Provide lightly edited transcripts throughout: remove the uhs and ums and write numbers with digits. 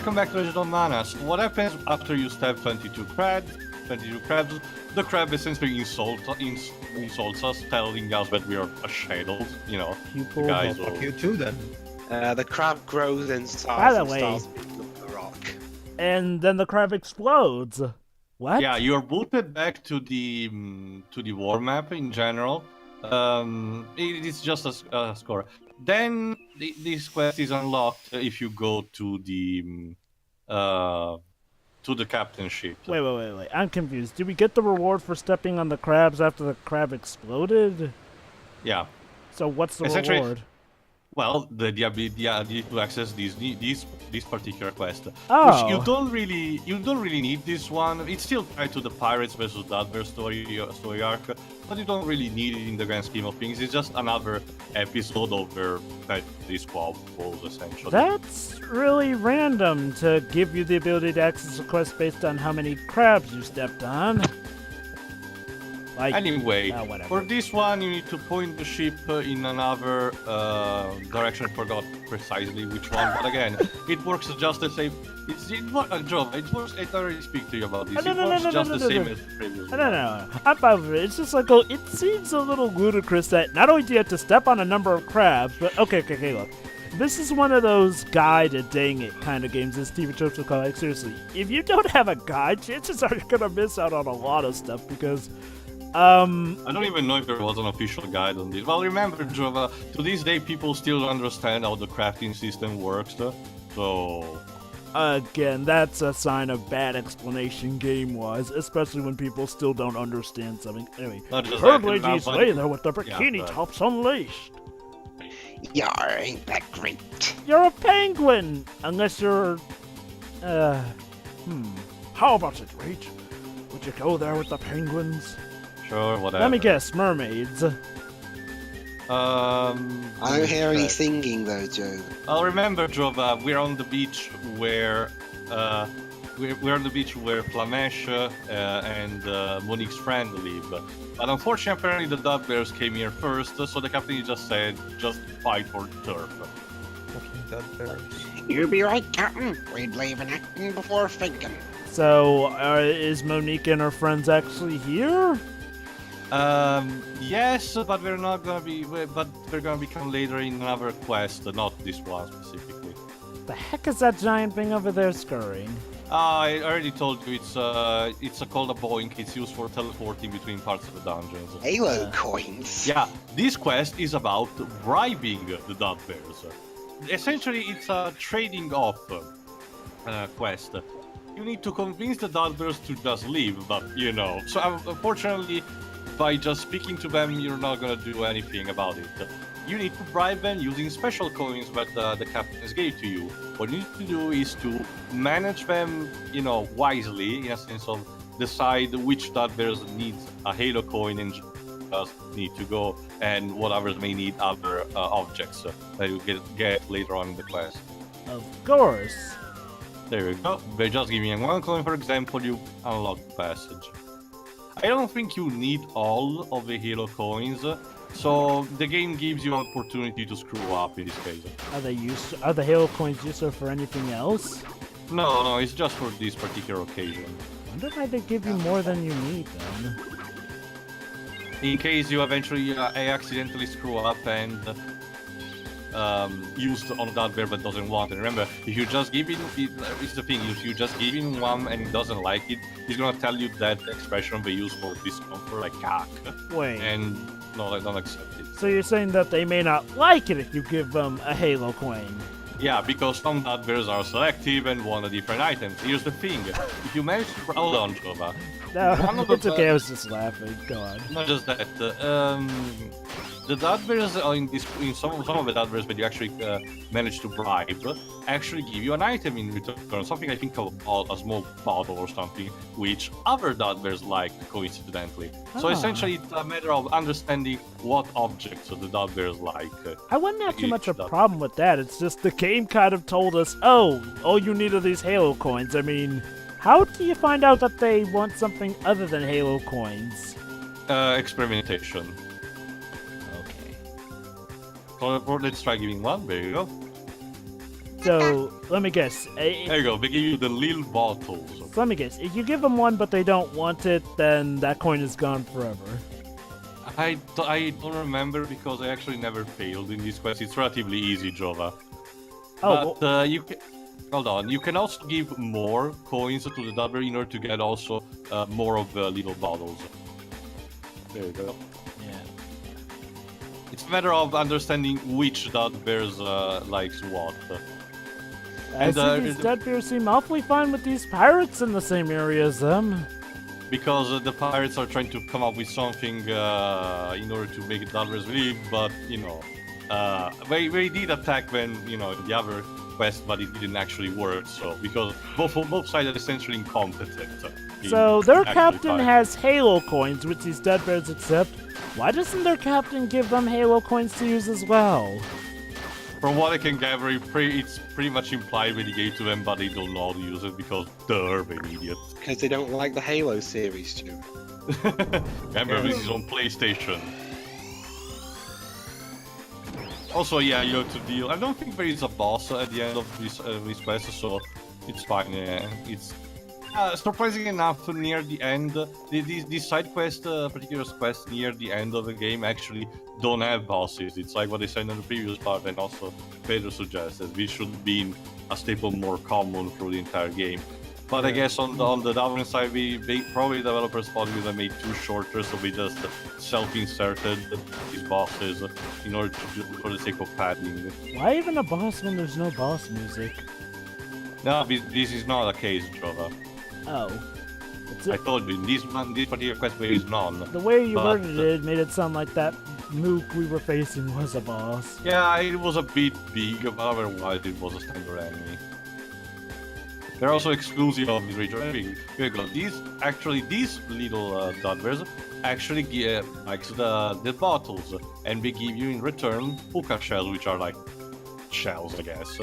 welcome back to Legend of Mana. So what happens after you stab 22 crabs? The crab essentially insults us, telling us that we are a shadow, you know. People guys will will- fuck you too then. The crab grows in size By the and way- starts picking up the rock. And then the crab explodes. What? Yeah, you're booted back to the war map in general. It is just a score. Then this quest is unlocked if you go to the captainship. Wait. I'm confused. Did we get the reward for stepping on the crabs after the crab exploded? Yeah. So what's the Essentially- reward? Well, the ability to access this particular quest, Oh. which you don't really need this one. It's still tied to the Pirates versus Dudbears story arc, but you don't really need it in the grand scheme of things. It's just another episode of their these squabbles, essentially. That's really random to give you the ability to access a quest based on how many crabs you stepped on. Like, Anyway, whatever. for this one, you need to point the ship in another direction. I forgot precisely which one, but again, it works just the same. Joe, it works. I already speak to you about this. No, It works just the same no. as the previous I one. don't know. I'm fine with it. It's just like, it seems a little ludicrous that not only do you have to step on a number of crabs, but okay, look. This is one of those guide a dang it kind of games that Steven Jobs will call. Like, seriously, if you don't have a guide, chances are you're gonna miss out on a lot of stuff because. I don't even know if there was an official guide on this. Well, remember, Jova, to this day, people still don't understand how the crafting system works. So, Again, that's a sign of bad explanation game-wise, especially when people still don't understand something. Anyway, not just third that, lady's but- lay there with the bikini but- tops unleashed. Yar, ain't that great? You're a penguin, unless you're, How about it, Rach? Would you go there with the penguins? Sure, whatever. Let me guess, mermaids. I don't hear any singing though, Joe. I'll remember, Jova. We're on the beach where we're on the beach where Flamesh and Monique's friend live. But unfortunately, apparently the dudbears came here first, so the captain just said, just fight for turf. Fucking dudbears. You be right, Captain. We'd leave an acting before thinking. So, is Monique and her friends actually here? Yes, but we're not gonna be. But they're gonna become later in another quest, not this one specifically. The heck is that giant thing over there scurrying? I already told you it's called a boink. It's used for teleporting between parts of the dungeons. Halo coins. Yeah, this quest is about bribing the dudbears. Essentially, it's a trading off quest. You need to convince the dudbears to just leave, but you know. So unfortunately, by just speaking to them, you're not gonna do anything about it. You need to bribe them using special coins that the captains gave to you. What you need to do is to manage them, you know, wisely, in a sense of decide which dudbears needs a halo coin and just need to go, and what others may need other objects that you get later on in the quest. Of course. There you go. By just giving you one coin, for example, you unlock the passage. I don't think you need all of the halo coins, so the game gives you an opportunity to screw up in this case. Are the Halo coins useful for anything else? No, it's just for this particular occasion. Wonder why they give you more than you need then. In case you eventually accidentally screw up and used on that bear but doesn't want it. Remember, if you just give it, it's the thing, if you just give him one and he doesn't like it, he's gonna tell you that expression they use for discomfort, like cack. Wait, And no, I don't accept it. so you're saying that they may not like it if you give them a Halo coin? Yeah, because some dudbears are selective and want a different items. Here's the thing, if you manage to hold on, Jova, One No, of the it's okay, I was just laughing. Go on. not just that, the dudbears in some of the dudbears that you actually manage to bribe actually give you an item in return, something I think called a small bottle or something, which other dudbears like coincidentally. So Ah. essentially, it's a matter of understanding what objects the dudbears like. I wouldn't have too much a Each problem with that. It's just the game kind of told us, oh, all you need are these Halo coins. I mean, how do you find out that they want something other than Halo coins? Experimentation. Okay. So let's try giving one. There you go. So, let me guess. There you go, they give you the little bottles. So let me guess. If you give them one but they don't want it, then that coin is gone forever. I don't remember because I actually never failed in this quest. It's relatively easy, Jova. Oh, But you can... Hold on, you can also give more coins to the dudbear in order to get also more of the little bottles. There you go. yeah. It's a matter of understanding which dudbears likes what. I see these dudbears seem awfully fine with these pirates in the same area as them. Because the pirates are trying to come up with something in order to make dudbears leave, but, you know, they did attack when, you know, the other quest, but it didn't actually work, so, because both sides are essentially incompetent. So their actually captain fighting. has Halo coins, which these dudbears accept. Why doesn't their captain give them Halo coins to use as well? From what I can gather, it's pretty much implied when you gave to them, but they don't know how to use it because they're an idiot. Because they don't like the Halo series, too. Remember, this is on PlayStation. Also, yeah, you have to deal. I don't think there is a boss at the end of this quest, so it's fine. Yeah. It's surprisingly enough, near the end, these side quest, particular quests near the end of the game actually don't have bosses. It's like what they said in the previous part, and also Pedro suggested this should be a staple more common through the entire game. But I guess on the downwind side, they probably developers thought we would made too shorter, so we just self-inserted these bosses in order to do for the sake of padding. Why even a boss when there's no boss music? No, this is not a case, Jova. Oh. I told you, this particular quest there is none. The way you But- worded it made it sound like that mook we were facing was a boss. Yeah, it was a bit big, but otherwise it was a standard enemy. They're also exclusive of this region. Here you go. These little dudbears actually give like the bottles, and they give you in return puka shells, which are like shells, I guess.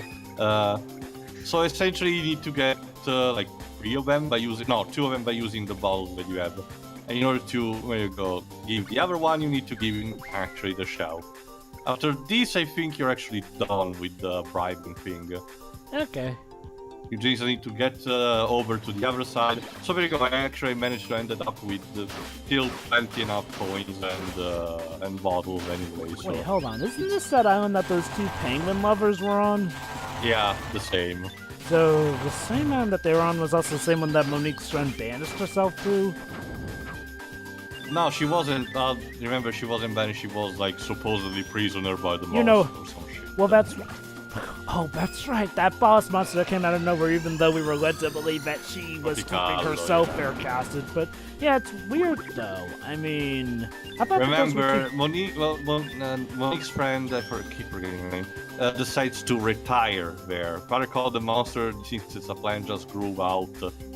So essentially, you need to get like 3 of them by using 2 of them by using the bottles that you have. And in order to, where you go, give the other one, you need to give him actually the shell. After this, I think you're actually done with the bribing thing. Okay. You just need to get over to the other side. So there you go. I actually managed to end up with still plenty enough coins and bottles anyway. So Wait, hold on. Isn't this that island that those 2 penguin lovers were on? yeah, the same. So the same island that they were on was also the same one that Monique's friend banished herself to? No, she wasn't. Remember, she wasn't banished. She was like supposedly prisoner by the You know- monster or some shit. Well, that's... Oh, that's right. That boss monster that came out of nowhere, even though we were led to believe that she was keeping Tropicalo, herself yeah. aircasted. But, yeah, it's weird, though. I mean... I thought that those were Remember, Monique's friend, I keep forgetting her name, decides to retire there. Call the monster, since it's a plant, just grew out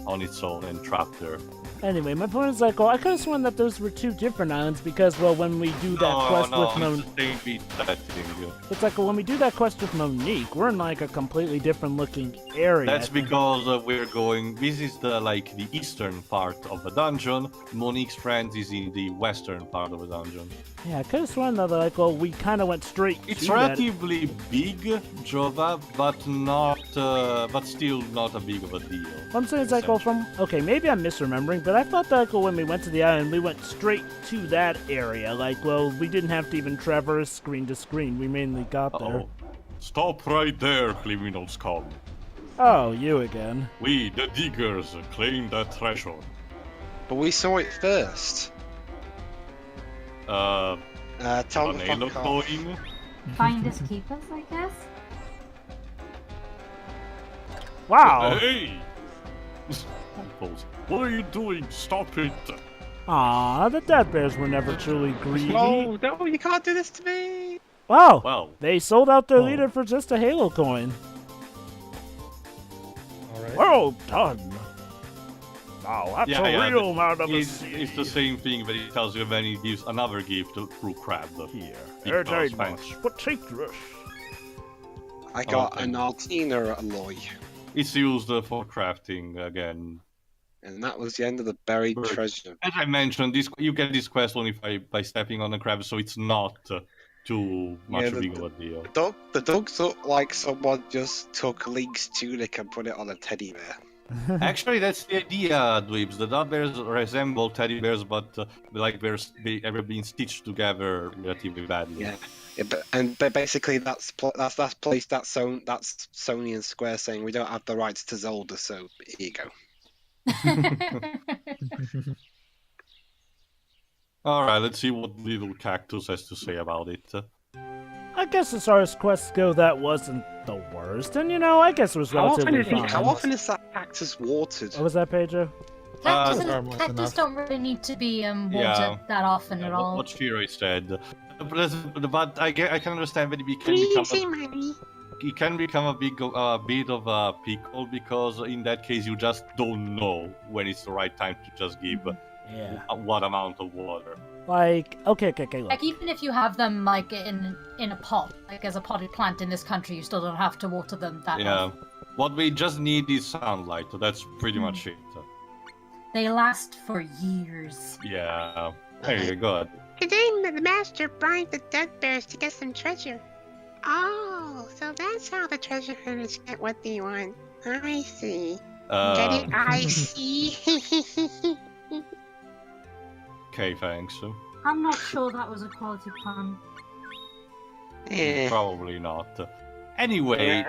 on its own and trapped there. Anyway, my point is like, well, I could have sworn that those were 2 different islands because, well, when we do that quest with Monique, it's the same beat setting. it's like well, when we do that quest with Monique, we're in like a completely different looking area. That's because we're going. This is the eastern part of the dungeon. Monique's friend is in the western part of the dungeon. Yeah, I could have sworn that like, well, we kind of went straight. It's to that. relatively big, Jova, but not, but still not a big of a deal. What I'm saying is like, well, from okay, maybe I'm misremembering, but I thought that like, well, when we went to the island, we went straight to that area. Like, well, we didn't have to even traverse screen to screen. We mainly got there. Oh, stop right there, criminal scum. Oh, you again. We, the diggers, claim that treasure. But we saw it first. Tell An them to Halo fuck off. coin. Finders keepers, I guess. Wow. Hey! What are you doing? Stop it! Aw, the dudbears were never truly greedy. No, no, you can't do this to me. Wow. Well, They sold out their Oh. leader for just a Halo coin. Alright. Well done. Now that's yeah, a real man of a it's sea. the same thing, but it tells you when he gives another gift through crab. Here. Because It ain't thanks. much, but take this. I got Okay. an Altina alloy, It's used for crafting again. and that was the end of the buried Right. treasure. As I mentioned, you get this quest only by stepping on the crab, so it's not too much Yeah, big of a deal. The dogs look like someone just took Link's tunic and put it on a teddy bear. Actually, that's the idea, Dweebs. The dud bears resemble teddy bears, but like ever being stitched together relatively badly. Yeah, but basically that's placed that's Sony and Square saying we don't have the rights to Zelda, so here you go. All right, let's see what little cactus has to say about it. I guess as far as quests go, that wasn't the worst, and I guess it was relatively fine. How often is that cactus watered? What was that, Pedro? Cactus don't really need to be watered that often at all. What Shiro said. But I can understand that it can become a bit of a pickle, because in that case you just don't know when it's the right time to just give what amount of water. Like, okay, look. Like, even if you have them, like, in a pot, like, as a potted plant in this country, you still don't have to water them that often. What we just need is sunlight. That's pretty much it. They last for years. Yeah. Very good. Today, the master bribed the dudbears to get some treasure. Oh, so that's how the treasure hunters get what they want. I see. Get it? I see. Okay, thanks. I'm not sure that was a quality plan. Probably not. Anyway,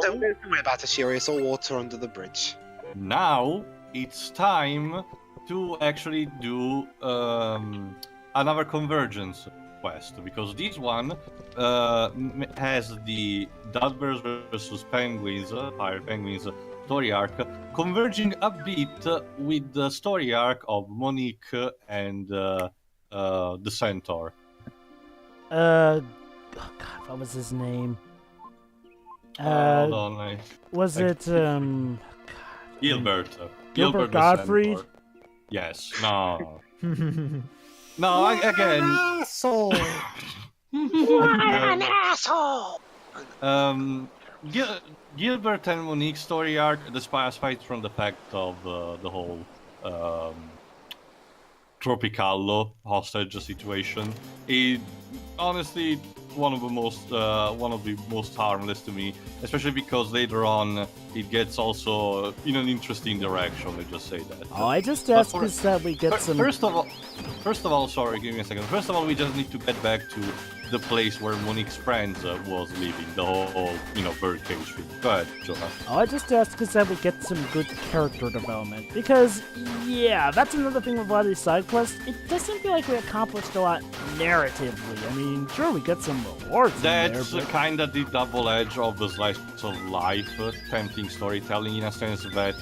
Don't worry about it, Shiro. It's all water under the bridge. now it's time to actually do another convergence quest, because this one has the Dudbears versus Penguins, Pirate Penguins story arc, converging a bit with the story arc of Monique and the Centaur. Oh God, what was his name? Hold on, Was it Gilbert. Gilbert the Godfrey? Centaur. Yes. No. No. Again. Asshole. What an asshole! Gilbert and Monique's story arc, despite from the fact of the whole Tropicalo hostage situation, is honestly one of the most harmless to me, especially because later on it gets also in an interesting direction. Let's just say that. Oh, I just asked us that we get some. First of all, sorry, give me a second. First of all, we just need to get back to the place where Monique's friends was living, the whole, birdcage thing. Go ahead, Jonah. Oh, I just asked because that we get some good character development. Because, yeah, that's another thing with a lot of these side quests. It doesn't feel like we accomplished a lot narratively. I mean, sure, we get some rewards That's in there, but... kind of the double edge of the slice of life, tempting storytelling, in a sense that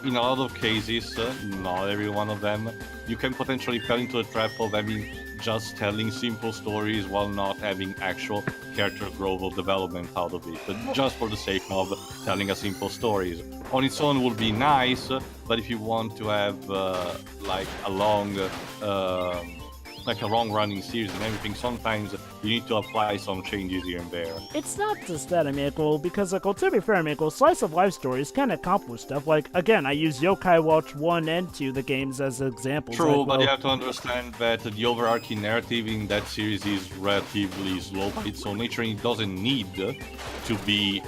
in a lot of cases, not every one of them, you can potentially fall into the trap of having just telling simple stories while not having actual character growth or development out of it, but just for the sake of telling a simple stories. On its own would be nice, but if you want to have like a long-running series and everything, sometimes you need to apply some changes here and there. It's not just that, because, to be fair, slice of life stories can accomplish stuff. Like, again, I use Yokai Watch 1 and 2, the games, as examples. True, but you have to understand that the overarching narrative in that series is relatively slow by its own nature, and it doesn't need to be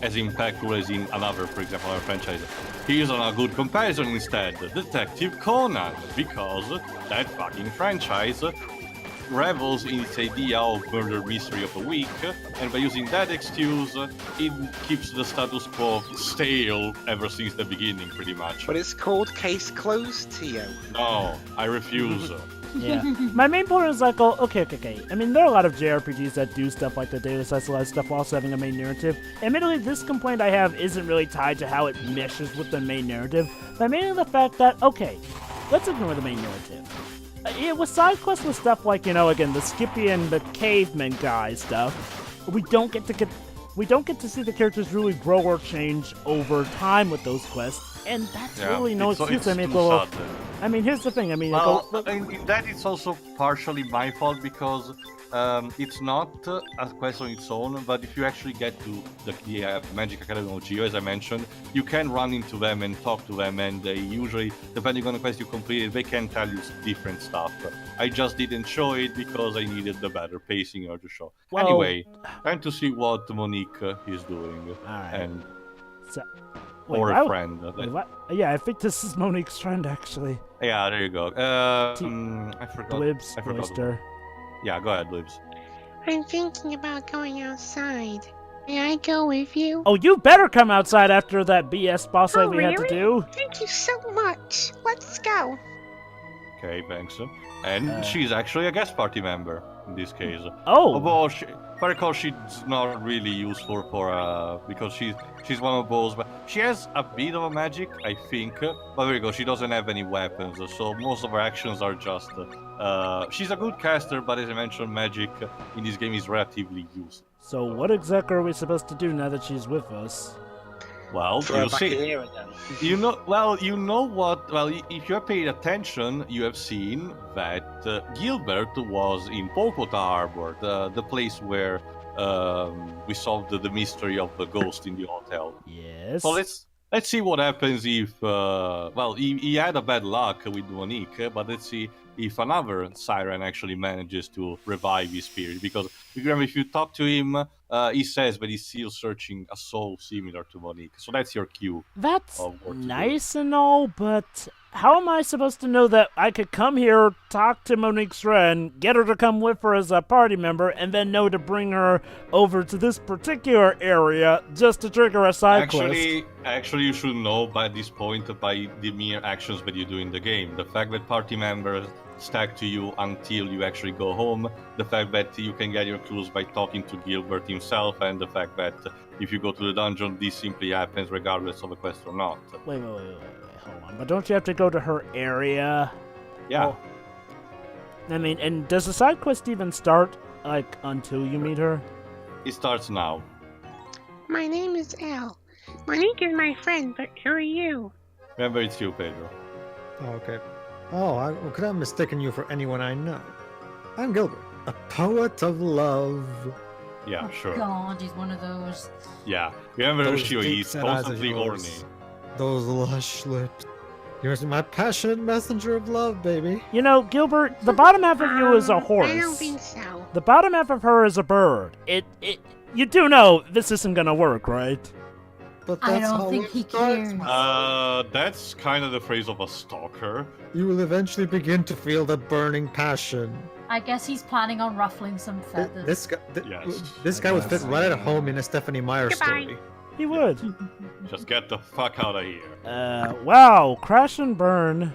as impactful as in another, for example, our franchise. Here's a good comparison instead, Detective Conan, because that fucking franchise revels in its idea of murder mystery of the week, and by using that excuse, it keeps the status quo stale ever since the beginning, pretty much. But it's called Case Closed, Tio. No, I refuse. Yeah. My main point is like, okay. I mean, there are a lot of JRPGs that do stuff like the daily slice of life stuff while also having a main narrative. Admittedly, this complaint I have isn't really tied to how it meshes with the main narrative, but mainly the fact that, okay, let's ignore the main narrative. With side quests with stuff like, again, the Skippy and the caveman guy stuff, we don't get to see the characters really grow or change over time with those quests, and that's really no excuse. I mean, here's the thing. I mean, Well, in that it's also partially my fault because it's not a quest on its own, but if you actually get to the Magic Academy of Geo, as I mentioned, you can run into them and talk to them, and they usually, depending on the quest you completed, they can tell you different stuff. I just didn't show it because I needed the better pacing or to show. Well, anyway, time to see what Monique is doing. Alright. And So, or a friend. Yeah, I think this is Monique's friend, actually. Yeah, there you go. I forgot. Blibs, I forgot. Oyster. Yeah, go ahead, Libs. I'm thinking about going outside. May I go with you? Oh, you better come outside after that BS boss fight we had to really? do. Thank you so much. Let's go. Okay, thanks. And she's actually a guest party member in this case. Oh. Although, if I recall, she's not really useful for because she's one of those. But she has a bit of a magic, I think. But there you go. She doesn't have any weapons, so most of her actions are just. She's a good caster, but as I mentioned, magic in this game is relatively useless. So what exactly are we supposed to do now that she's with us? Well, Throw her you'll back see. in here again. You know what? Well, if you have paid attention, you have seen that Gilbert was in Polkota Harbor, the place where we solved the mystery of the ghost in the hotel. Yes. So let's see what happens if well, he had a bad luck with Monique, but let's see if another siren actually manages to revive his spirit. Because remember, if you talk to him, he says that he's still searching a soul similar to Monique. So that's your cue. That's of what to do. nice and all, but how am I supposed to know that I could come here, talk to Monique's friend, get her to come with her as a party member, and then know to bring her over to this particular area just to trigger a side quest? Actually, you should know by this point by the mere actions that you do in the game. The fact that party members stack to you until you actually go home, the fact that you can get your clues by talking to Gilbert himself, and the fact that if you go to the dungeon, this simply happens regardless of a quest or not. Wait, hold on. But don't you have to go to her area? Yeah. Well, I mean, and does the side quest even start, like, until you meet her? It starts now. My name is Elle. Monique is my friend, but who are you? Remember, it's you, Pedro. Oh, okay. Oh, I could have mistaken you for anyone I know. I'm Gilbert, a poet of love. Yeah, Oh, sure. God, he's one of those. Yeah. Remember, Those Shio, deep he's set eyes of constantly yours. horny. Those lush lips. You're my passionate messenger of love, baby. You know, Gilbert, the bottom half of you is a horse. I don't think so. The bottom half of her is a bird. You do know this isn't gonna work, right? But I that's don't how think it he starts. cares. That's kind of the phrase of a stalker. You will eventually begin to feel the burning passion. I guess he's planning on ruffling some feathers. This guy would fit Yes. right at home in a Stephanie Meyer Goodbye. story. He would. Just get the fuck out of here. Wow, crash and burn.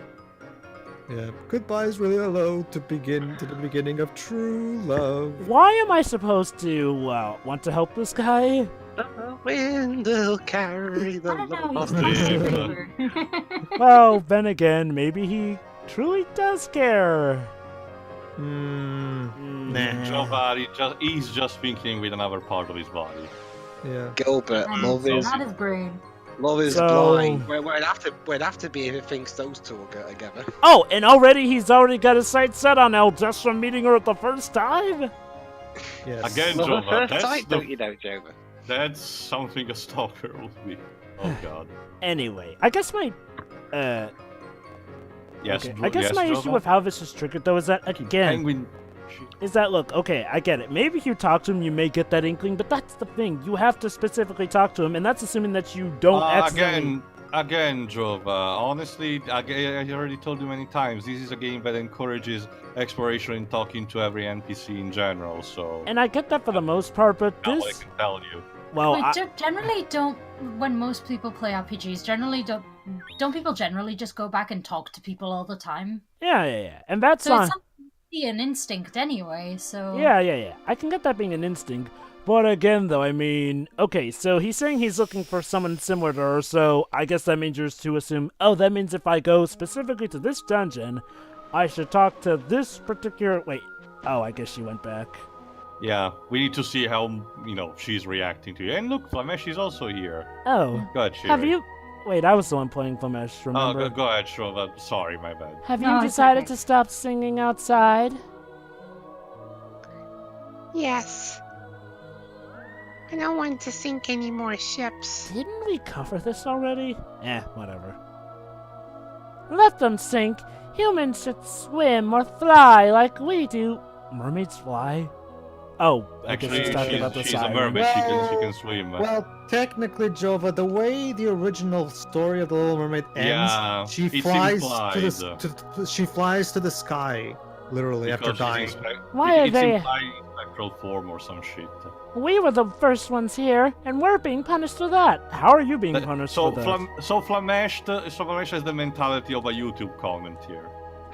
Yeah, goodbye is really hello to the beginning of true love. Why am I supposed to, want to help this guy? The wind will carry the I don't know, love. he's Leave. not super. Well, then again, maybe he truly does care. Nah. Giovanni he's just thinking with another part of his body. Yeah. Gilbert, And love so is not his brain. So- blind. Where it'd have to be if it thinks those two will get together. Oh, and he's already got his sights set on Elle just from meeting her the first time? Yes. Again, Well, Jova, first sight, don't you know, Jover? that's something a stalker would be. Oh god. Anyway, I guess my, Yes, okay. I guess my issue with how this is triggered, though, is that, again, Penguin. look, okay, I get it. Maybe if you talk to him, you may get that inkling, but that's the thing. You have to specifically talk to him, and that's assuming that you don't accidentally... Again, Jova, honestly, I already told you many times, this is a game that encourages exploration and talking to every NPC in general, so... And I get that for the most part, but That's this... what I can tell you. Well, Wait, generally don't, when most people play RPGs, don't people generally just go back and talk to people all the time? yeah. And that's So on... it's something an instinct anyway, so... Yeah. I can get that being an instinct. But again, though, I mean... Okay, so he's saying he's looking for someone similar to her, so I guess that means you're to assume, oh, that means if I go specifically to this dungeon, I should talk to this particular... Wait. Oh, I guess she went back. Yeah, we need to see how, she's reacting to you. And look, Flamesh is also here. Oh. Go ahead, Have Shiri. you... Wait, I was the one playing Flamesh, Oh, remember? go ahead, sure. Sorry, my bad. Have No, you it's decided okay. to stop singing outside? Yes. I don't want to sink any more ships. Didn't we cover this already? Whatever. Let them sink. Humans should swim or fly like we do. Mermaids fly? Oh, I guess Actually, he's talking about the she's a siren. mermaid. She can swim. Well, technically, Jova, the way the original story of the Little Mermaid ends, Yeah, she it's flies implied. she flies to the sky, literally after Because dying. Why are it's they- implied in spectral form or some shit. We were the first ones here, and we're being punished for that. How are you being punished So for that? Flamesh has the mentality of a YouTube comment here.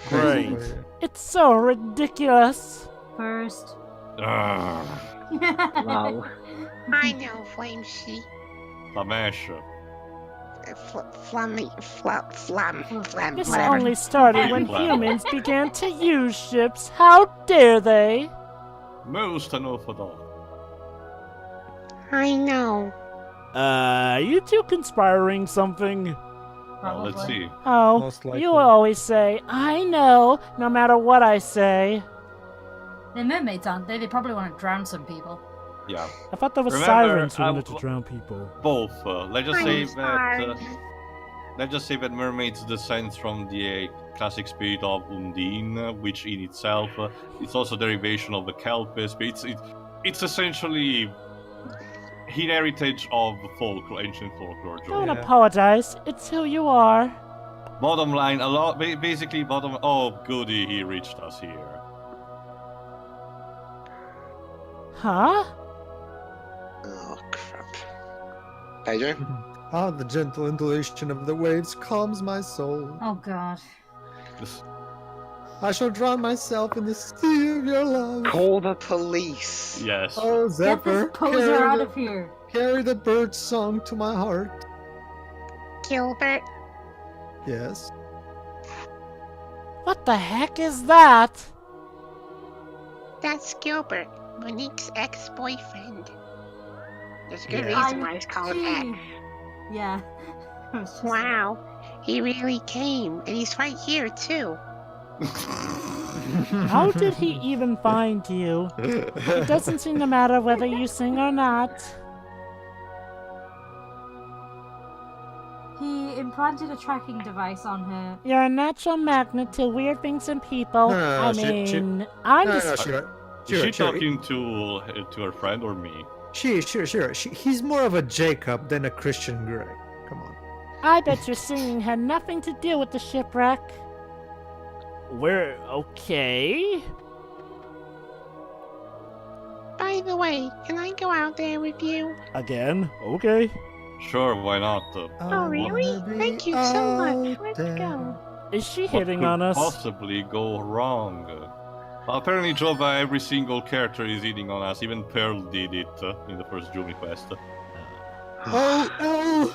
Great. It's so ridiculous. First. Ugh, Wow. I know, Flame She. Flamesh. Flam, This whatever. only started when Wow. humans began to use ships. How dare they? Most unorthodox. I know. Are you two conspiring something? Well, let's Probably. see. Oh, Most likely. you always say, I know, no matter what I say. They're mermaids, aren't they? They probably want to drown some people. Yeah, I thought there was Remember, sirens who I wanted to w- drown people. both. Let's just say I'm that. sorry. Let's just say that mermaids descends from the classic spirit of Undine, which in itself it's also a derivation of the Kelpis. But it's essentially heritage of ancient folklore. Don't Joe. Yeah. apologize. It's who you are. Bottom line, a lot. Basically, bottom. Oh, goody, he reached us here. Huh? Oh crap. Pedro? Ah, the gentle undulation of the waves calms my soul. Oh god. This- I shall drown myself in the sea of your love. Call the police. yes. Oh, Get Zephyr, this poser out of here. carry the bird song to my heart. Gilbert, Yes. What the heck is that? that's Gilbert, Monique's ex-boyfriend. There's a good Yeah. reason why it's called that. Gee. Yeah. I was just- Wow, he really came, and he's right here too. How did he even find you? It doesn't seem to matter whether you sing or not. He implanted a tracking device on her. You're a natural magnet to weird things and people. No, I she- mean, I'm No, just... sure. Is Sure, she sure. talking to her friend or me? Sure. He's more of a Jacob than a Christian Grey. Come on. I bet your singing had nothing to do with the shipwreck. We're okay. By the way, can I go out there with you? Again? Okay. Sure, why not? Oh, really? Thank you so much. Let's go. Is she What hitting could on us? possibly go wrong? Apparently, Jova, every single character is hitting on us. Even Pearl did it in the first Jumi quest. Oh,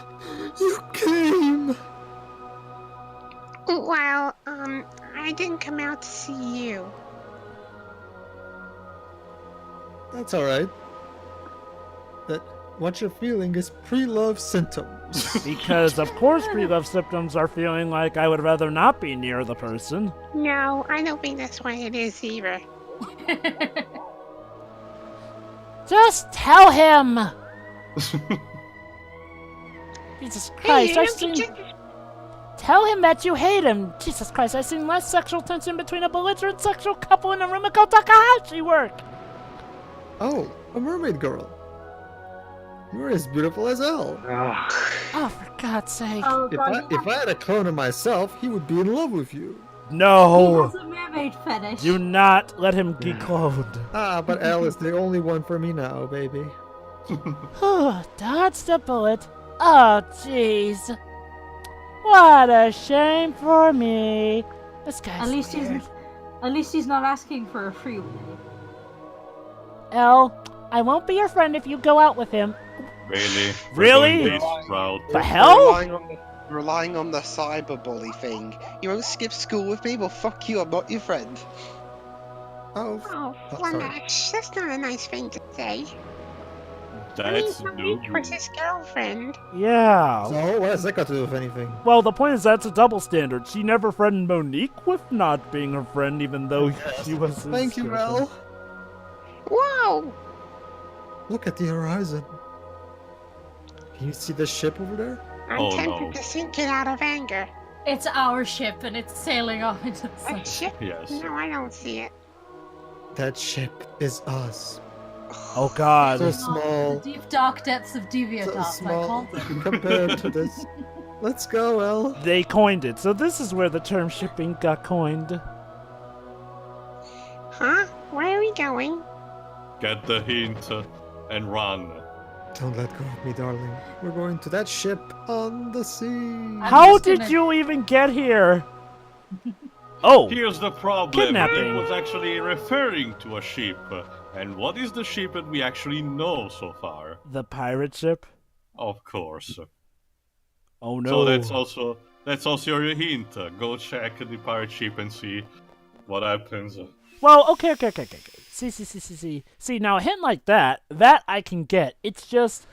you came. Well, I didn't come out to see you. That's all right. That what you're feeling is pre-love symptoms. Because of course pre-love symptoms are feeling like I would rather not be near the person. No, I don't think that's what it is either. Just tell him! Jesus Christ, Hey, I've seen... Tell him that you hate him! Jesus Christ, I've seen less sexual tension between a belligerent sexual couple in a Rumiko Takahashi work! Oh, a mermaid girl. You're as beautiful as hell. Oh, for God's sake. Oh If god, I had a clone of myself, he would be in love with you. he No! has a mermaid fetish. Do not let him be cloned. Ah, but Elle is the only one for me now, baby. Dodged the bullet. Oh, jeez. What a shame for me. This guy's At least weird. he's not asking for a freeway. Elle, I won't be your friend if you go out with him. Really? Really? We're going this route. The hell? Relying on the cyberbully thing. You won't skip school with me? Well, fuck you, I'm not your friend. Oh, Oh, sorry. Flamash, that's not a nice thing to say. That's I no mean, Monique was good. his girlfriend. Yeah. So, what has that got to do with anything? Well, the point is that's a double standard. She never threatened Monique with not being her friend, even though she was his Thank you, girlfriend. Mel. Whoa! Look at the horizon. Can you see the ship over there? I'm Oh, tempted no. to sink it out of anger. It's our ship and it's sailing off into the A sun. ship? Yes. No, I don't see it. That ship is us. Oh God. So The small. deep dark depths of So Deviatas, I small called them. compared to this. Let's go, El. They coined it, so this is where the term shipping got coined. Huh? Where are we going? Get the hint and run. Don't let go of me, darling. We're going to that ship on the sea. How just did gonna- you even get here? Oh, Here's the problem. Kidnapping. It was actually referring to a ship. And what is the ship that we actually know so far? the pirate ship? Of course. Oh no. So that's also your hint. Go check the pirate ship and see what happens. Well, okay. See, now a hint like that I can get. It's just,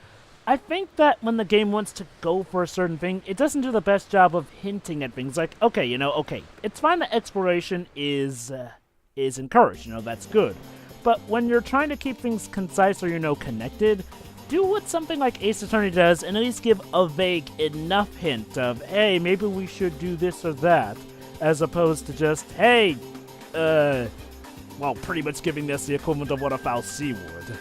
I think that when the game wants to go for a certain thing, it doesn't do the best job of hinting at things. Like, okay, it's fine that exploration is encouraged. That's good. But when you're trying to keep things concise or connected, do what something like Ace Attorney does, and at least give a vague enough hint of, hey, maybe we should do this or that, as opposed to just, hey, well, pretty much giving this the equivalent of what a foul C would.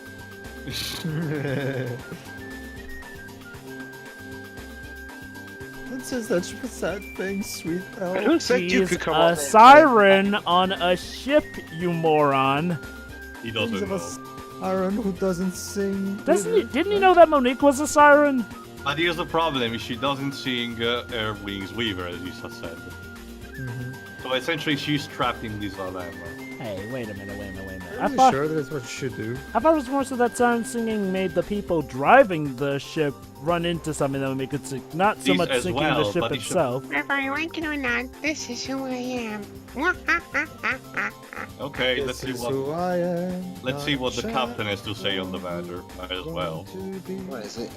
This is such a sad thing, sweet El. Who said you He's could come a on? siren on a ship, you moron. He Things doesn't of a know. siren who doesn't sing. Didn't he know that Monique was a siren? But here's the problem, she doesn't sing Air Wings Weaver, as Lisa said. Mhm. So essentially she's trapped in this dilemma. Hey, wait a minute. Are you sure that is what you should do? I thought it was more so that siren singing made the people driving the ship run into something that would make it sink, not so These much as sinking well, the ship but it should- itself. Whether I like it or not, this is who I am. Okay, This let's see is what who I am. let's see what the not captain has to say on the matter. Might as well. going to be. What is it?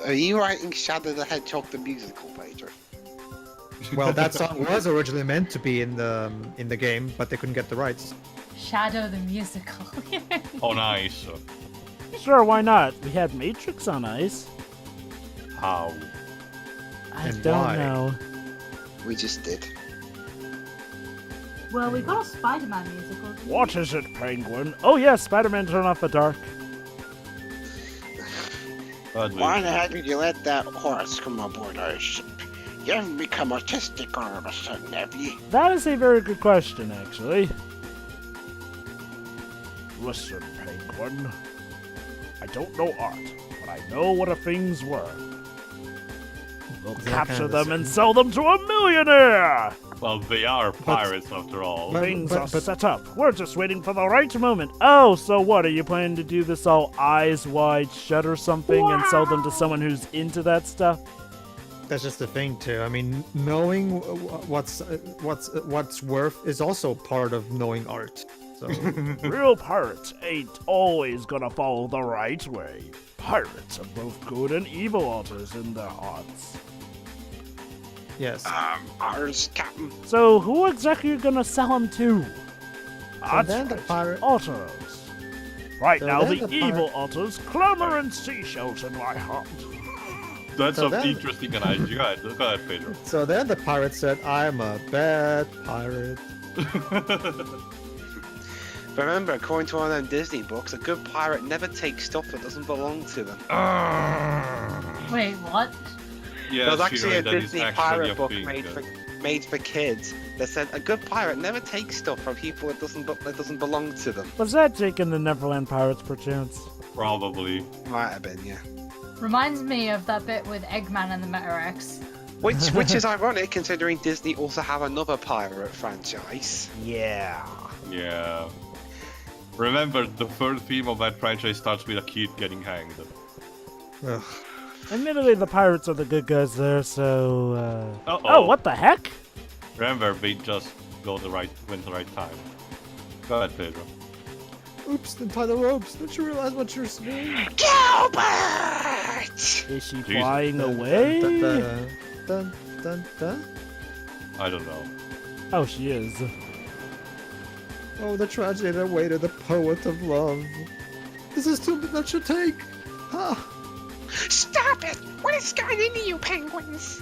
Are you writing Shadow the Hedgehog the musical, Major? Well, that song was originally meant to be in the game, but they couldn't get the rights. Shadow the musical. Oh, nice. Sure, why not? We had Matrix on ice. How? I And don't why? know. We just did. Well, we got a Spider-Man musical. didn't we? What is it, Penguin? Oh yeah, Spider-Man Turn Off the Dark. Why the heck did you let that horse come aboard our ship? You haven't become autistic all of a sudden, have you? That is a very good question, actually. Listen, Penguin. I don't know art, but I know what things were. We'll Is that capture kind of them the and same? sell them to a millionaire! Well, they are pirates after all. But- Things are set up. We're just waiting for the right moment. Oh, so what? Are you planning to do this all eyes wide shut or something and sell them to someone who's into that stuff? That's just the thing too. I mean, knowing what's worth is also part of knowing art. So Real pirates ain't always gonna follow the right way. Pirates are both good and evil alters in their hearts. yes, Ours, Captain. So who exactly are you gonna sell them to? and then the pirate. Alters. Right So now, then the the evil alters clamor in seashells in my heart. That's So an then- interesting analogy. Go ahead, Pedro. So then the pirate said, "I'm a bad pirate." Remember, according to one of them Disney books, a good pirate never takes stuff that doesn't belong to them. Wait, what? Yeah, There was actually a that is Disney actually pirate a book thing. made for kids that said a good pirate never takes stuff from people that doesn't belong to them. Was that Jake and the Neverland Pirates, perchance? Probably. Might have been, yeah. Reminds me of that bit with Eggman and the Meta-Rex. Which is ironic considering Disney also have another pirate franchise. Yeah. Yeah. Remember, the third theme of that franchise starts with a kid getting hanged. Ugh. Admittedly, the pirates are the good guys there, so, Uh-oh. Oh, what the heck? Remember, they just went the right time. Go ahead, Pedro. Oops, then tie the ropes. Don't you realize what you're doing? Gilbert! Is she Jesus. flying away? Dun, dun, dun. I don't know. Oh, she is. Oh, the tragedy that awaited the poet of love. This is too much to take. Ah. Stop it! What has gotten into you, penguins?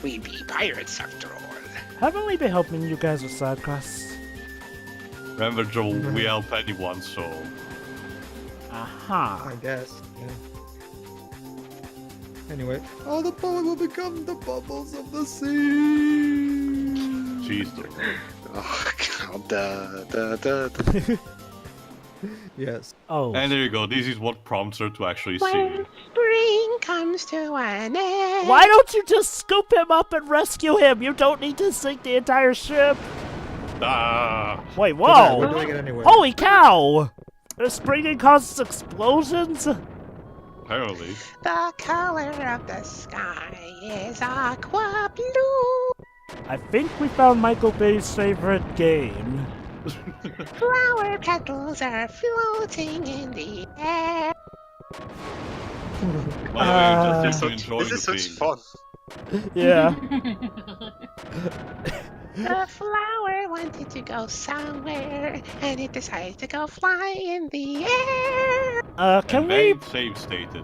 We be pirates after all. Haven't we been helping you guys with side quests? Remember, Joel, we help anyone, so... Aha. I guess. Yeah. Anyway, oh, the poet will become the bubbles of the sea. Jesus. Oh God. Yes. Oh. And there you go, this is what prompts her to actually When sing. spring comes to an end. Why don't you just scoop him up and rescue him? You don't need to sink the entire ship. Ah! Wait, We're whoa! doing it anyway. Holy cow! The springing causes explosions? Apparently. The color of the sky is aqua blue. I think we found Michael Bay's favorite game. Flower petals are floating in the air. By the way, just to enjoy This the is such thing. fun. Yeah. The flower wanted to go somewhere, and it decided to go fly in the air. Can And we... then save stated.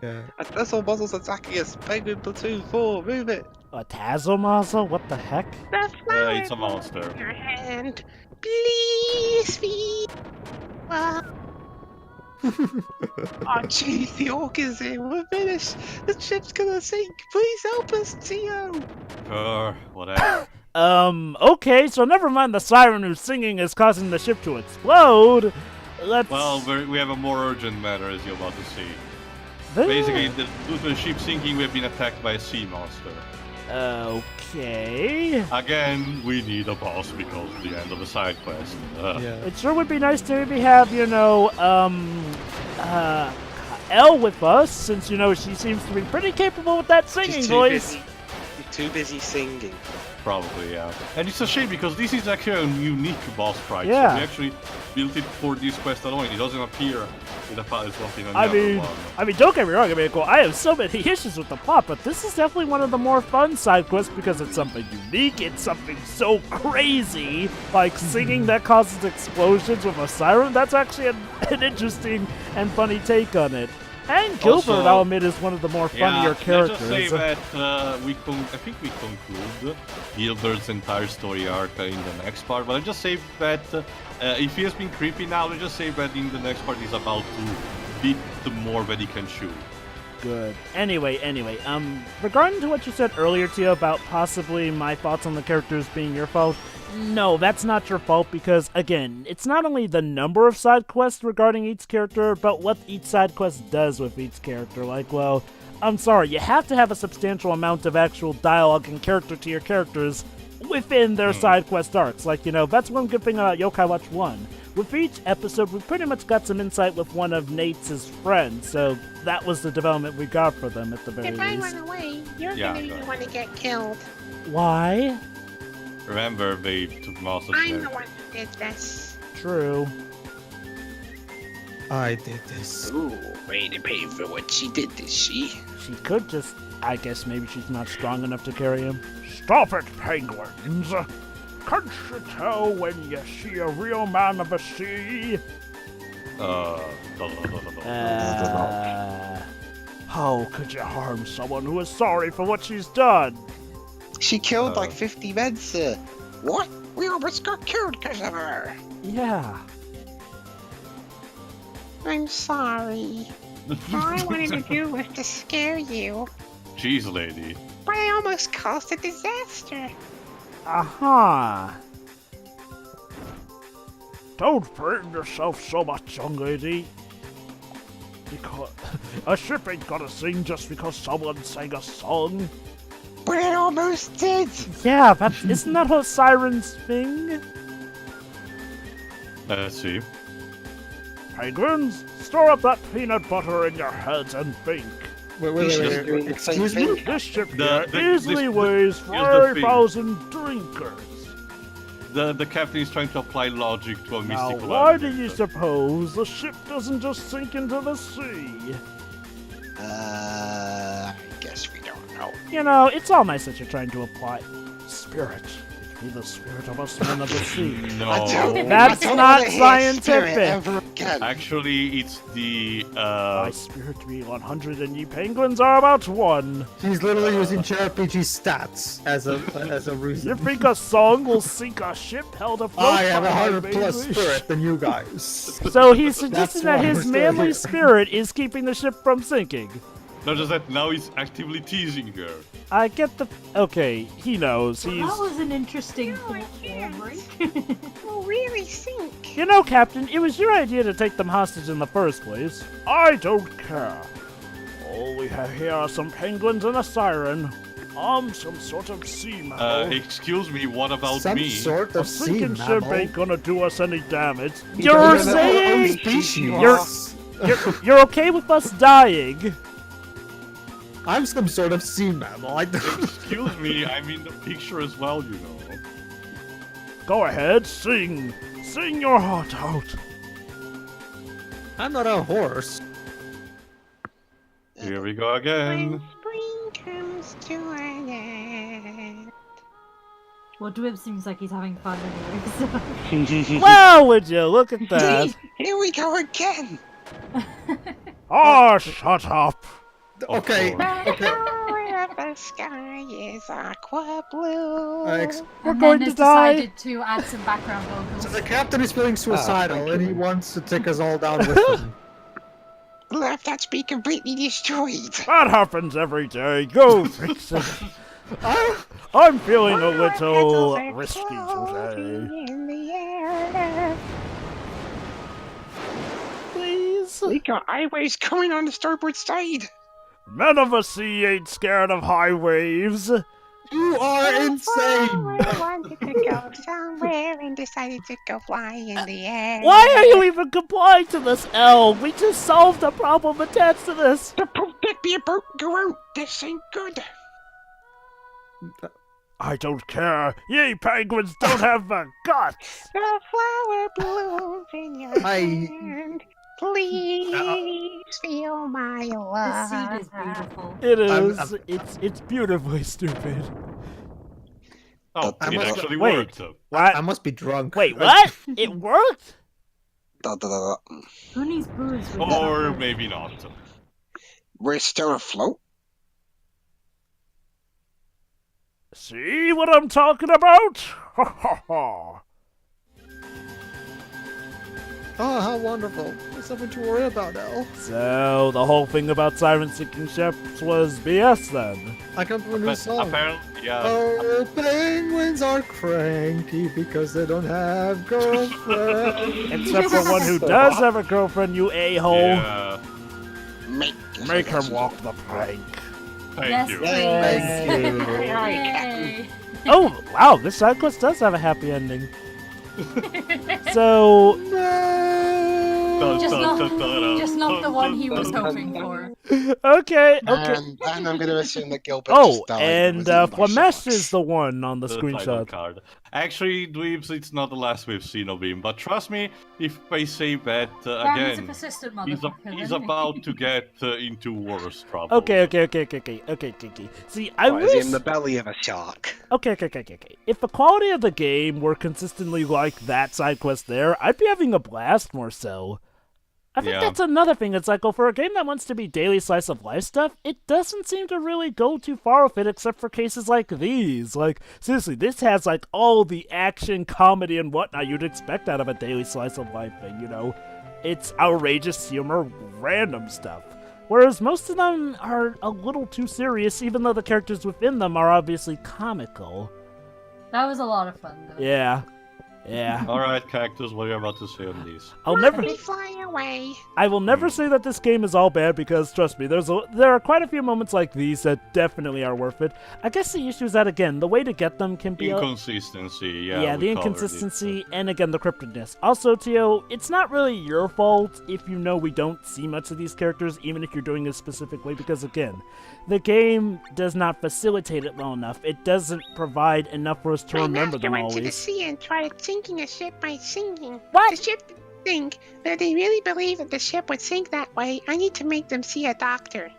Yeah. That's all muzzles attacking us. Penguin platoon 4, move it. A Tazomazo? What the heck? The flower It's a monster. in your hand. Please feed. Oh, jeez, the orc is in. We're finished. The ship's gonna sink. Please help us, Tio. Whatever. Okay, so never mind the siren who's singing is causing the ship to explode. Let's... Well, we have a more urgent matter, as you're about to see. There- Basically, due to the ship sinking, we've been attacked by a sea monster. Okay. Again, we need a boss because of the end of the side quest. Yeah. It sure would be nice to maybe have, Elle with us, since, she seems to be pretty capable with that singing She's too voice. busy. You're too busy singing. Probably, yeah. And it's a shame because this is actually a unique boss fight. Yeah. So we actually built it for this quest alone. It doesn't appear in the file swap in I another mean, one. don't get me wrong. I have so many issues with the plot, but this is definitely one of the more fun side quests because it's something unique. It's something so crazy, like singing that causes explosions with a siren. That's actually an interesting and funny take on it. And Gilbert, Also- I'll admit, is one of the more funnier characters. Let's just say that I think we conclude Gilbert's entire story arc in the next part. But I just say that if he has been creepy now, let's just say that in the next part he's about to beat the more that he can shoot. Good. Anyway, regarding to what you said earlier, Tio, about possibly my thoughts on the characters being your fault, no, that's not your fault because, again, it's not only the number of side quests regarding each character, but what each side quest does with each character. Like, well, I'm sorry, you have to have a substantial amount of actual dialogue and character to your characters within their side quest arcs. Like, that's one good thing about Yokai Watch 1. With each episode, we pretty much got some insight with one of Nate's friends, so that was the development we got for them at the very If I least. run away, you're Yeah, gonna be go the one to get killed. Why? Remember, they took most of I'm them. the one who did this. True. I did this. Ooh, way to pay for what she did, is she? She could just... I guess maybe she's not strong enough to carry him. Stop it, penguins! Can't you tell when you see a real man of the sea? No. How could you harm someone who is sorry for what she's done? She killed like 50 men, sir. What? We almost got killed because of her. Yeah. I'm sorry. All I wanted to do was to scare you, Jeez, lady. but I almost caused a disaster. Aha. Don't burden yourself so much, young lady. Because a ship ain't gonna sing just because someone sang a song. But it almost did. Yeah, but isn't that what sirens thing? Let's see. Penguins, store up that peanut butter in your heads and think. Wait. Excuse me? This ship The- here the- easily this- weighs here's the thing. 5,000 drinkers. The captain is trying to apply logic to a Now, mystical why do element. you suppose the ship doesn't just sink into the sea? I guess we don't know. You know, it's all nice that you're trying to apply spirit. Be the spirit of us men of the sea. No. That's I don't not wanna hear spirit scientific. ever again. Actually, it's the My spirit be 100 and ye penguins are about 1. She's literally using JRPG stats as a You reason. think a song will sink a ship held afloat? I have by 100 plus baby? spirit than you guys. So he's suggesting that why his we're still manly here. spirit is keeping the ship from sinking. not just that. Now he's actively teasing her. I get the. Okay, he knows. That He's. was an interesting thought break. Will really sink. You know, Captain, it was your idea to take them hostage in the first place. I don't care. All we have here are some penguins and a siren. I'm some sort of sea mammal. Excuse me. What about Some me? sort A of sea sinking ship mammal. ain't gonna do us any damage. Because You're we're our own saying species. you're okay with us dying? I'm some sort of sea mammal. I don't... Excuse me. I'm in the picture as well. You know. Go ahead, sing. Sing your heart out. I'm not a horse. Here we go again. When spring comes to an end. Well, Dwib seems like he's having fun anyway, so... Well, would you look at that? See, here we go again. Oh, shut up. Okay, course. The okay. color of the sky is aqua blue. We're and going then to has die. decided to add some background vocals. So the captain is feeling suicidal thank and you. he wants to take us all down with him. Left that be completely destroyed. That happens every day. Go fix it. I'm feeling a little risky today. In the air. Please. We got highways coming on the starboard side. Men of the sea ain't scared of high waves. You are insane! We wanted to go somewhere and decided to go fly in the air. Why are you even complying to this, L? We just solved a problem attached to this. The boat that be about go out. This ain't good. I don't care. Ye penguins don't have the guts. The flower blooms in your hand. Please feel my This love. scene is beautiful. It I'm- is. It's beautifully stupid. Oh, I it must- actually wait. worked. What? I must be drunk. Wait, what? It worked? Da, da, da, da. Who needs booze with Or that? maybe not. We're still afloat. See what I'm talking about? Ha ha ha. Oh, how wonderful. There's nothing to worry about, El. So, the whole thing about siren sinking ships was BS then? I come from a new But song. apparently, yeah. Oh, penguins are cranky because they don't have girlfriends. Except for one who does have a girlfriend, you a-hole. Yeah. Make her walk the plank. Thank Yes, you. please. Thank you. Yay. Oh, wow, this side quest does have a happy ending. So, No. Just not the one he was hoping for. okay. And I'm going to assume that Gilbert Oh, just died. and was eaten by Flamesh sharks. is the one on the The title screenshot. card. Actually, Dweebs, it's not the last we've seen of him, but trust me, if I say that He's a again, persistent he's motherfucker. about to get into worse trouble. Okay. See, I What, is he wish. in the belly of a shark? Okay. If the quality of the game were consistently like that side quest there, I'd be having a blast more so. I think Yeah. that's another thing. It's like, well, for a game that wants to be daily slice of life stuff, it doesn't seem to really go too far with it, except for cases like these. Like, seriously, this has like all the action, comedy, and whatnot you'd expect out of a daily slice of life thing. You know, it's outrageous humor, random stuff. Whereas most of them are a little too serious, even though the characters within them are obviously comical. That was a lot of fun, though. Yeah. Yeah. All right, Cactus, what are you about to say on this? I'll Let never. me fly away. I will never say that this game is all bad because, trust me, there are quite a few moments like these that definitely are worth it. I guess the issue is that, again, the way to get them can be... Inconsistency, yeah. Yeah, the we covered it. inconsistency, and again, the cryptedness. Also, Tio, it's not really your fault if you know we don't see much of these characters, even if you're doing it a specific way, because, again, the game does not facilitate it well enough. It doesn't provide enough for us to remember them My master went to the always. sea and tried sinking a ship by singing. What? The ship didn't sink, but if they really believe that the ship would sink that way, I need to make them see a doctor.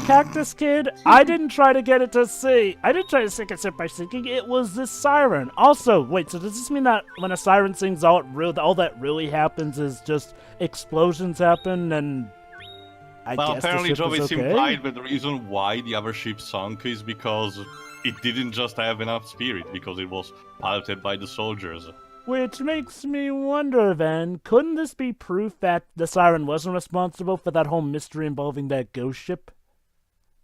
Cactus Kid, I didn't try to get it to sea. I didn't try to sink a ship by sinking. It was this siren. Also, wait, so does this mean that when a siren sings, all that really happens is just explosions happen and... Well, guess apparently, the ship Joe, is it's okay? implied that the reason why the other ship sunk is because it didn't just have enough spirit, because it was piloted by the soldiers. Which makes me wonder, then, couldn't this be proof that the siren wasn't responsible for that whole mystery involving that ghost ship?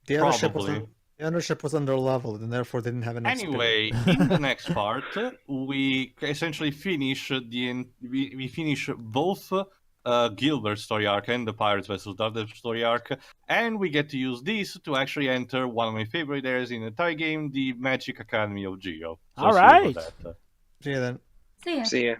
The other ship was Probably. the other ship was underleveled and therefore didn't have enough Anyway, in the next part, we essentially finish we finish both Gilbert story arc and the Pirates vs. Dudbears story arc, and we get to use this to actually enter one of my favorite areas in the entire game, the Magic Academy of Geo. So All see you for right. that. spirit. See you then. See ya. See ya.